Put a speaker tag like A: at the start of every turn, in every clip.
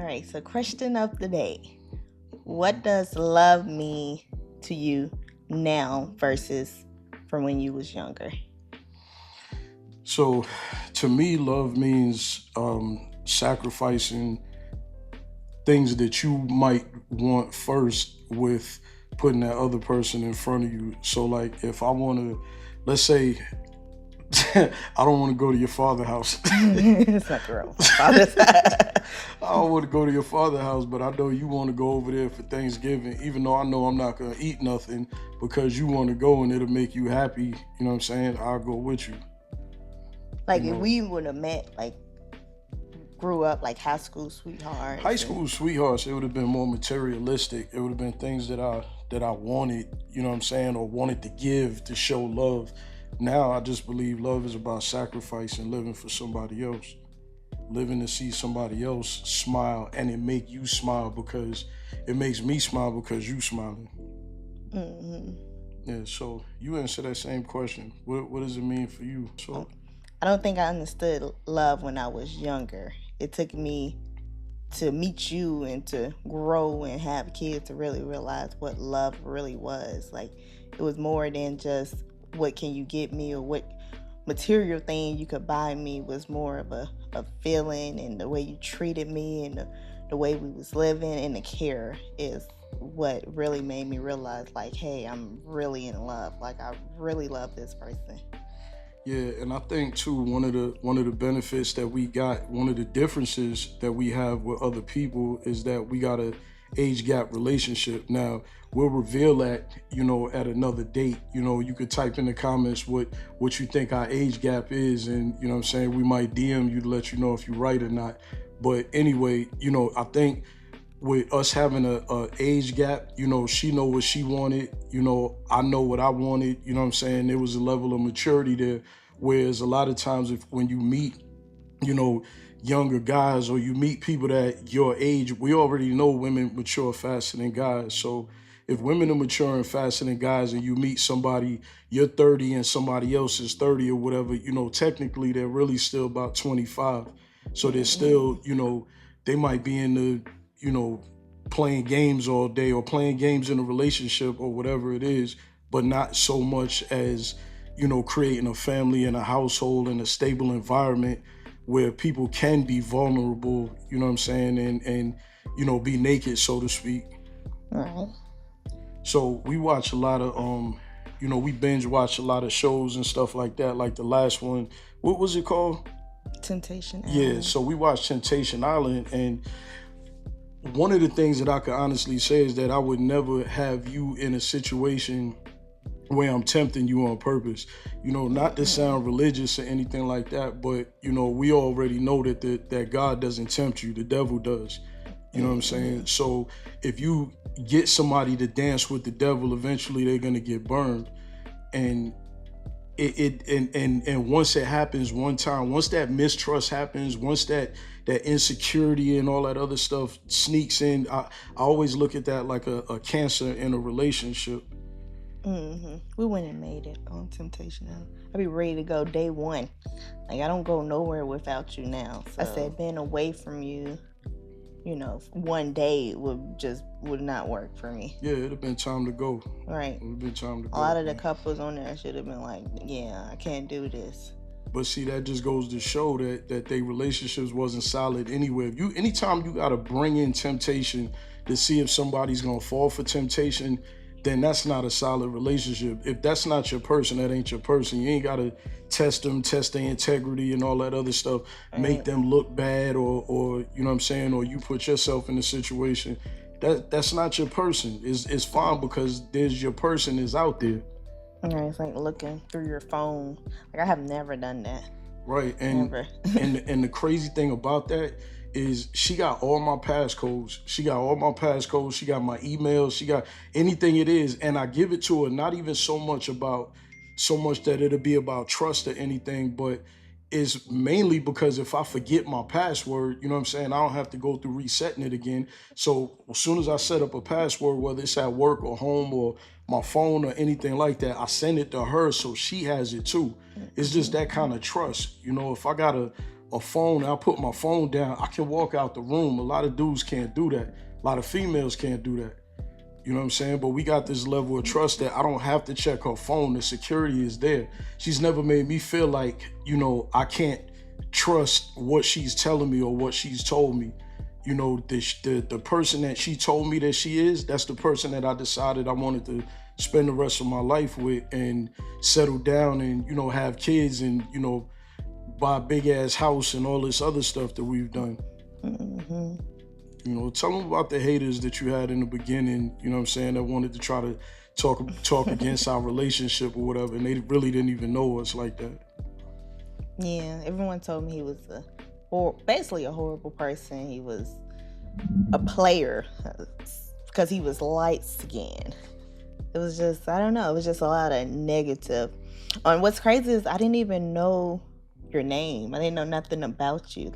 A: right, so question of the day. What does love mean to you now versus from when you was younger?
B: So, to me, love means sacrificing things that you might want first with putting that other person in front of you. So, like, if I want to, let's say, I don't want to go to your father's house.
A: It's not girl. Father's.
B: I don't want to go to your father's house, but I know you want to go over there for Thanksgiving, even though I know I'm not going to eat nothing because you want to go and it'll make you happy. You know what I'm saying? I'll go with you.
A: Like
B: You
A: if
B: know,
A: we would have met, like grew up like high school
B: high
A: sweethearts, and
B: school sweethearts, it would have been more materialistic. It would have been things that I wanted, you know what I'm saying, or wanted to give to show love. Now I just believe love is about sacrifice and living for somebody else. Living to see somebody else smile and it make you smile because it makes me smile because you smiling.
A: hmm
B: Yeah, so you answer that same question. What does it mean for you? So
A: I don't think I understood love when I was younger. It took me to meet you and to grow and have kids to really realize what love really was. Like it was more than just what can you get me or what material thing you could buy me. Was more of a feeling, and the way you treated me, and the way we was living, and the care is what really made me realize, like, hey, I'm really in love. Like I really love this person.
B: yeah, and I think too one of the benefits that we got, one of the differences that we have with other people is that we got a age gap relationship. Now we'll reveal that at another date. You could type in the comments what you think our age gap is, and what I'm saying, we might DM you to let you know if you're right or not. But anyway, I think with us having a age gap, she know what she wanted, I know what I wanted, what I'm saying? There was a level of maturity there. Whereas a lot of times if when you meet, you know, younger guys or you meet people that your age, we already know women mature faster than guys. So if women are maturing faster than guys and you meet somebody, you're 30 and somebody else is 30 or whatever, technically they're really still about 25. So they're still, they might be in the, you know, playing games all day or playing games in a relationship or whatever it is, but not so much as, creating a family and a household and a stable environment where people can be vulnerable, you know what I'm saying, and be naked, so to speak.
A: Right.
B: So we watch a lot of we binge watch a lot of shows and stuff like that. Like the last one, what was it called?
A: Temptation
B: Yeah,
A: Island.
B: so we watched Temptation Island, and one of the things that I could honestly say is that I would never have you in a situation where I'm tempting you on purpose. Not to sound religious or anything like that, but we already know that God doesn't tempt you, the devil does. You know what I'm saying? So if you get somebody to dance with the devil, eventually they're gonna get burned. And and once it happens one time, once that mistrust happens, once that insecurity and all that other stuff sneaks in, I always look at that like a cancer in a relationship.
A: We went and made it on Temptation Island. I be ready to go day one. Like I don't go nowhere without you now. So I said being away from you, one day would not work for me.
B: Yeah, it'd have been time to go.
A: Right.
B: It would have been time to
A: A
B: go.
A: lot of the couples on there should have been like, yeah, I can't do this.
B: But see, that just goes to show that they relationships wasn't solid anywhere. Anytime you gotta bring in temptation to see if somebody's gonna fall for temptation, then that's not a solid relationship. If that's not your person, that ain't your person. You ain't gotta test them, test their integrity and all that other stuff, make them look bad, or you know what I'm saying, or you put yourself in a situation. That's not your person. It's fine because there's your person is out there.
A: Yeah, it's like looking through your phone. Like I have never done that.
B: Right. And
A: Never.
B: and the crazy thing about that is she got all my passcodes. She got all my passcodes. She got my emails. She got anything it is. And I give it to her, not even so much that it'll be about trust or anything, but is mainly because if I forget my password, you know what I'm saying, I don't have to go through resetting it again. So as soon as I set up a password, whether it's at work or home or my phone or anything like that, I send it to her so she has it too. It's just that kind of trust. If I gotta a phone, I'll put my phone down, I can walk out the room. A lot of dudes can't do that. A lot of females can't do that. You know what I'm saying? But we got this level of trust that I don't have to check her phone. The security is there. She's never made me feel like, I can't trust what she's telling me or what she's told me. The person that she told me that she is, that's the person that I decided I wanted to spend the rest of my life with and settle down and, have kids and, buy a big ass house and all this other stuff that we've done.
A: Mm-hmm.
B: Tell them about the haters that you had in the beginning, that wanted to try to talk against our relationship or whatever, and they really didn't even know us like that.
A: Yeah, everyone told me he was basically a horrible person. He was a player because he was light skinned. It was just, I don't know, it was just a lot of negative. And what's crazy is I didn't even know your name. I didn't know nothing about you.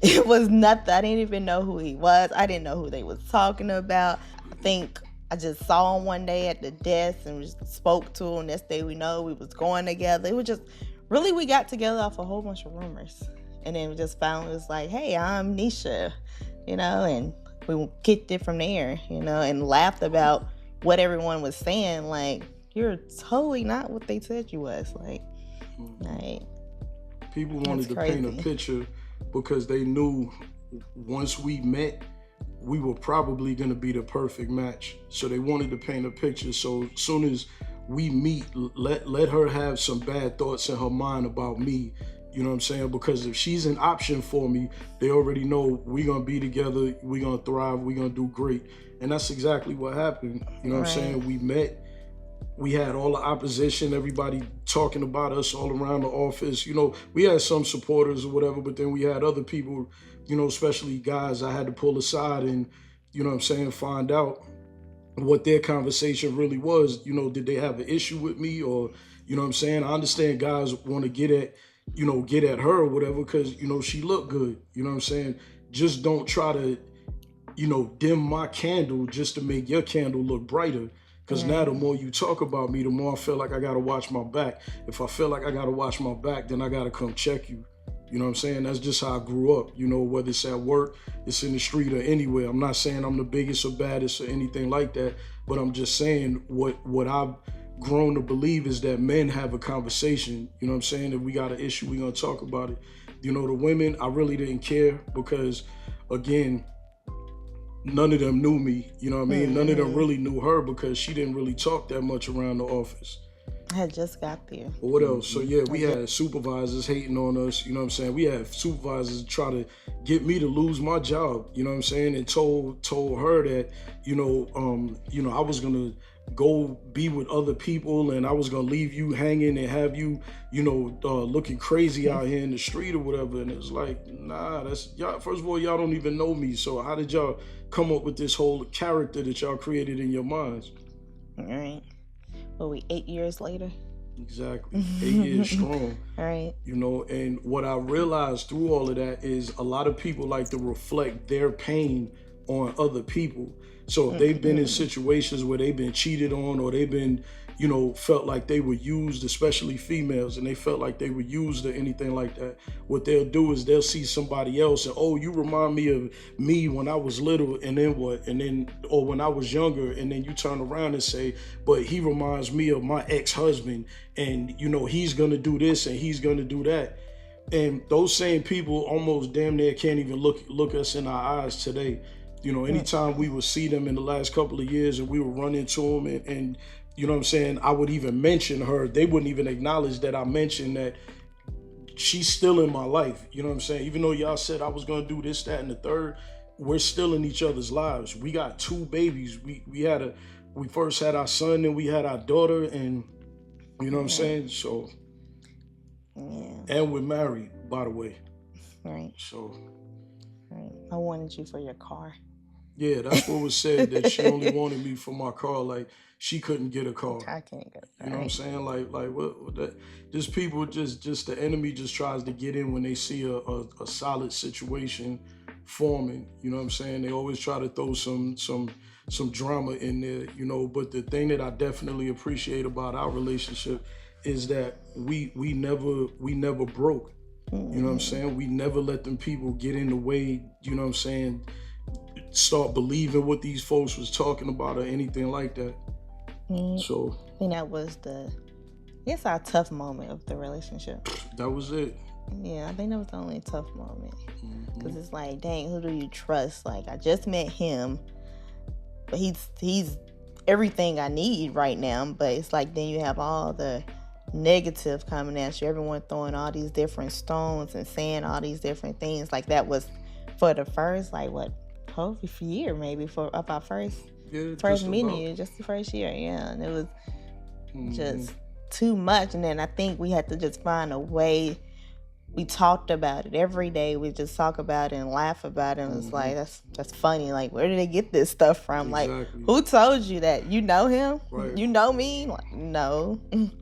A: It was nothing. I didn't even know who he was. I didn't know who they was talking about. I think I just saw him one day at the desk and just spoke to him. Next day we know we was going together. It was just, really, we got together off a whole bunch of rumors. And then we just finally was like, hey, I'm Nisha, and we kicked it from there, and laughed about what everyone was saying. Like, you're totally not what they said you was. Like
B: people wanted to paint a picture because they knew once we met, we were probably going to be the perfect match. So they wanted to paint a picture. So as soon as we meet, let her have some bad thoughts in her mind about me. You know what I'm saying? Because if she's an option for me, they already know we're going to be together, we're going to thrive, we're going to do great. And that's exactly what happened. You know what I'm saying? We met. We had all the opposition, everybody talking about us all around the office. We had some supporters or whatever, but then we had other people, especially guys I had to pull aside and, find out what their conversation really was. Did they have an issue with me or, I understand guys want to get at her or whatever because, she looked good. Just don't try to, dim my candle just to make your candle look brighter. Because now the more you talk about me, the more I feel like I got to watch my back. If I feel like I got to watch my back, then I got to come check you. You know what I'm saying? That's just how I grew up. Whether it's at work, it's in the street or anywhere. I'm not saying I'm the biggest or baddest or anything like that, but I'm just saying what I've grown to believe is that men have a conversation. You know what I'm saying? If we got an issue, we're going to talk about it. The women, I really didn't care because, again, none of them knew me, you know what I mean? None of them really knew her because she didn't really talk that much around the office.
A: I had just got there.
B: Or what else? So yeah, we had supervisors hating on us, you know what I'm saying? We had supervisors try to get me to lose my job, you know what I'm saying? And told her that, I was gonna go be with other people and I was gonna leave you hanging and have you, looking crazy out here in the street or whatever. And it's like, nah, that's y'all. First of all, y'all don't even know me. So how did y'all come up with this whole character that y'all created in your minds?
A: All right. Well, 8 years later?
B: Exactly. 8 years strong.
A: All right.
B: And what I realized through all of that is a lot of people like to reflect their pain on other people. So if they've been in situations where they've been cheated on or they've been, felt like they were used, especially females, and they felt like they were used or anything like that, what they'll do is they'll see somebody else and, oh, you remind me of me when I was little, and then what? And then, or when I was younger, and then you turn around and say, but he reminds me of my ex-husband, and, he's gonna do this and he's gonna do that. And those same people almost damn near can't even look us in our eyes today. Anytime we would see them in the last couple of years and we would run into them and you know what I'm saying, I would even mention her, they wouldn't even acknowledge that I mentioned that she's still in my life. You know what I'm saying? Even though y'all said I was going to do this, that, and the third, we're still in each other's lives. We got 2 babies. We first had our son, then we had our daughter, and you know what I'm saying? So, and we're married, by the way.
A: Right.
B: So.
A: Right. I wanted you for your car.
B: Yeah, that's what was said, that she only wanted me for my car. Like, she couldn't get a car.
A: I can't get a car.
B: You know what I'm saying? Like what that? Just people, just the enemy just tries to get in when they see a solid situation forming. You know what I'm saying? They always try to throw some drama in there. But the thing that I definitely appreciate about our relationship is that we never broke. You know what I'm
A: Mm-hmm.
B: saying? We never let them people get in the way, you know what I'm saying, start believing what these folks was talking about or anything like that.
A: Mm,
B: So
A: I think that was I guess our tough moment of the relationship.
B: that was it.
A: Yeah, I think that was the only tough moment.
B: Hmm.
A: Cause it's like, dang, who do you trust? Like, I just met him, but he's everything I need right now. But it's like then you have all the negative coming at you. Everyone throwing all these different stones and saying all these different things. Like that was for the first like what whole year maybe for up our
B: Yeah,
A: first
B: just
A: meeting
B: about.
A: year, just the first year. Yeah, and it was
B: Hmm.
A: just too much. And then I think we had to just find a way. We talked about it every day. We just talk about it and laugh about it. And it's
B: Hmm.
A: like that's funny. Like where did they get this stuff from? Like
B: Exactly.
A: who told you that? You know him?
B: Right.
A: You know me? Like no.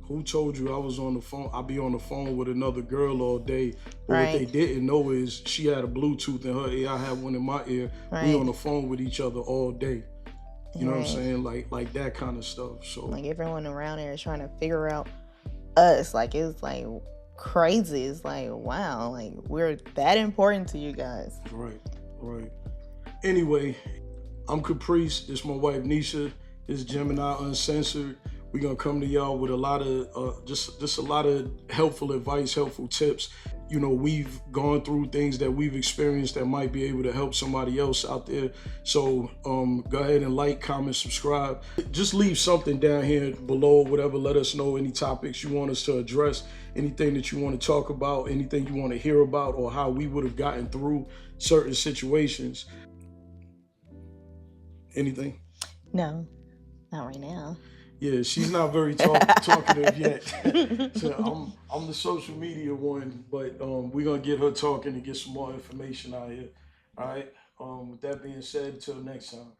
B: Who told you I was on the phone? I be on the phone with another girl all day. But what they
A: Right.
B: didn't know is she had a Bluetooth in her ear. I had one in my ear. We
A: Right.
B: on the phone with each other all day. You know what I'm
A: Right.
B: saying? Like that kind of stuff. So
A: Like everyone around there is trying to figure out us. Like it's like crazy. It's like wow. Like we're that important to you guys.
B: right, right. Anyway, I'm Caprice. This is my wife Nisha. This is Gemini Uncensored. We're gonna come to y'all with a lot of just a lot of helpful advice, helpful tips. You know, we've gone through things that we've experienced that might be able to help somebody else out there. So go ahead and like, comment, subscribe. Just leave something down here below, whatever. Let us know any topics you want us to address, anything that you want to talk about, anything you want to hear about, or how we would have gotten through certain situations. Anything?
A: No, not right now.
B: Yeah, she's not very talkative yet. So I'm the social media one, but we're gonna get her talking to get some more information out here. All right. With that being said, until next time.